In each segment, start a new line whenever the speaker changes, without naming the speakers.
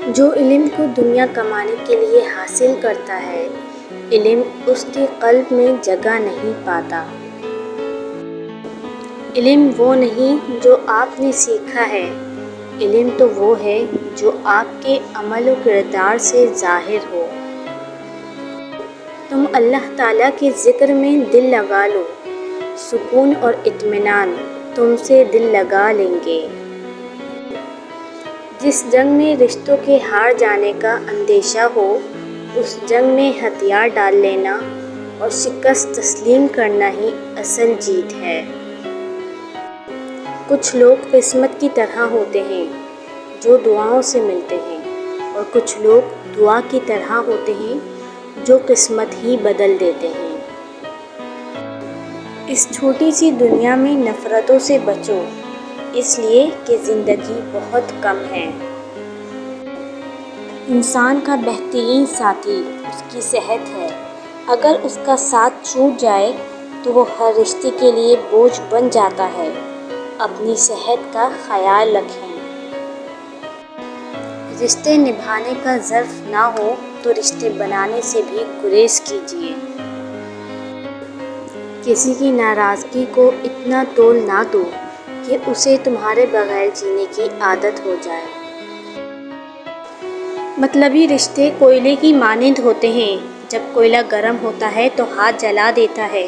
جو علم کو دنیا کمانے کے لیے حاصل کرتا ہے، علم اس کے قلب میں جگہ نہیں پاتا۔ علم وہ نہیں جو آپ نے سیکھا ہے، علم تو وہ ہے جو آپ کے عمل و کردار سے ظاہر ہو۔ تم اللہ تعالیٰ کے ذکر میں دل لگا لو، سکون اور اطمینان تم سے دل لگا لیں گے۔ جس جنگ میں رشتوں کے ہار جانے کا اندیشہ ہو، اس جنگ میں ہتھیار ڈال لینا اور شکست تسلیم کرنا ہی اصل جیت ہے۔ کچھ لوگ قسمت کی طرح ہوتے ہیں جو دعاؤں سے ملتے ہیں، اور کچھ لوگ دعا کی طرح ہوتے ہیں جو قسمت ہی بدل دیتے ہیں۔ اس چھوٹی سی دنیا میں نفرتوں سے بچو، اس لیے کہ زندگی بہت کم ہے۔ انسان کا بہترین ساتھی اس کی صحت ہے۔ اگر اس کا ساتھ چھوٹ جائے تو وہ ہر رشتے کے لیے بوجھ بن جاتا ہے۔ اپنی صحت کا خیال رکھیں۔ رشتے نبھانے کا ظرف نہ ہو تو رشتے بنانے سے بھی گریز کیجیے۔ کسی کی ناراضگی کو اتنا تول نہ دو کہ اسے تمہارے بغیر جینے کی عادت ہو جائے۔ مطلبی رشتے کوئلے کی مانند ہوتے ہیں، جب کوئلہ گرم ہوتا ہے تو ہاتھ جلا دیتا ہے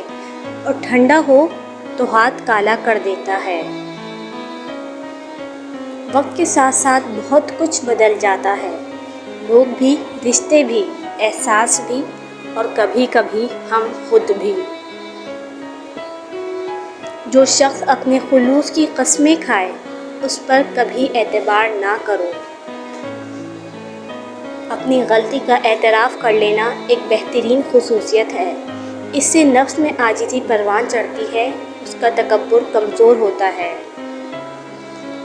اور ٹھنڈا ہو تو ہاتھ کالا کر دیتا ہے۔ وقت کے ساتھ ساتھ بہت کچھ بدل جاتا ہے، لوگ بھی، رشتے بھی، احساس بھی، اور کبھی کبھی ہم خود بھی۔ جو شخص اپنے خلوص کی قسمیں کھائے، اس پر کبھی اعتبار نہ کرو۔ اپنی غلطی کا اعتراف کر لینا ایک بہترین خصوصیت ہے۔ اس سے نفس میں عاجزی پروان چڑھتی ہے، اس کا تکبر کمزور ہوتا ہے۔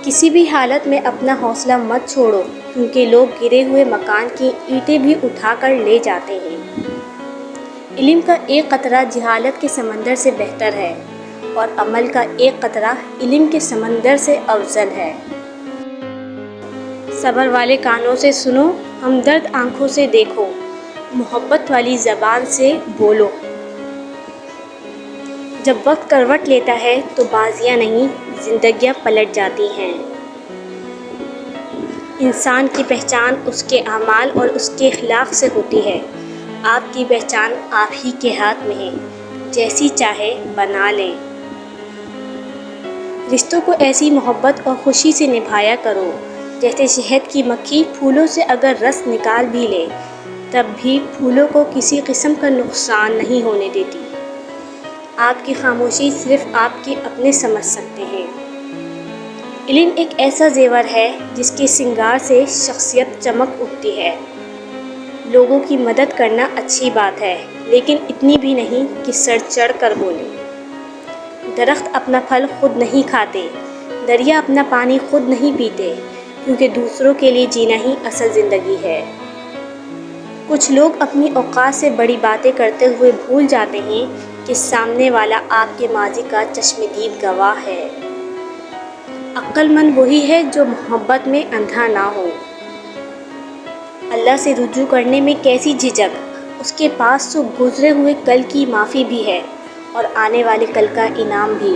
کسی بھی حالت میں اپنا حوصلہ مت چھوڑو، کیونکہ لوگ گرے ہوئے مکان کی اینٹیں بھی اٹھا کر لے جاتے ہیں۔ علم کا ایک قطرہ جہالت کے سمندر سے بہتر ہے، اور عمل کا ایک قطرہ علم کے سمندر سے افضل ہے۔ صبر والے کانوں سے سنو، ہمدرد آنکھوں سے دیکھو، محبت والی زبان سے بولو۔ جب وقت کروٹ لیتا ہے تو بازیاں نہیں، زندگیاں پلٹ جاتی ہیں۔ انسان کی پہچان اس کے اعمال اور اس کے اخلاق سے ہوتی ہے۔ آپ کی پہچان آپ ہی کے ہاتھ میں ہے، جیسی چاہے بنا لیں۔ رشتوں کو ایسی محبت اور خوشی سے نبھایا کرو جیسے شہد کی مکھی پھولوں سے اگر رس نکال بھی لے تب بھی پھولوں کو کسی قسم کا نقصان نہیں ہونے دیتی۔ آپ کی خاموشی صرف آپ کے اپنے سمجھ سکتے ہیں۔ علم ایک ایسا زیور ہے جس کے سنگار سے شخصیت چمک اٹھتی ہے۔ لوگوں کی مدد کرنا اچھی بات ہے، لیکن اتنی بھی نہیں کہ سر چڑھ کر بولے۔ درخت اپنا پھل خود نہیں کھاتے، دریا اپنا پانی خود نہیں پیتے، کیونکہ دوسروں کے لیے جینا ہی اصل زندگی ہے۔ کچھ لوگ اپنی اوقات سے بڑی باتیں کرتے ہوئے بھول جاتے ہیں کہ سامنے والا آپ کے ماضی کا چشمدید گواہ ہے۔ عقل مند وہی ہے جو محبت میں اندھا نہ ہو۔ اللہ سے رجوع کرنے میں کیسی جھجک، اس کے پاس تو گزرے ہوئے کل کی معافی بھی ہے اور آنے والے کل کا انعام بھی۔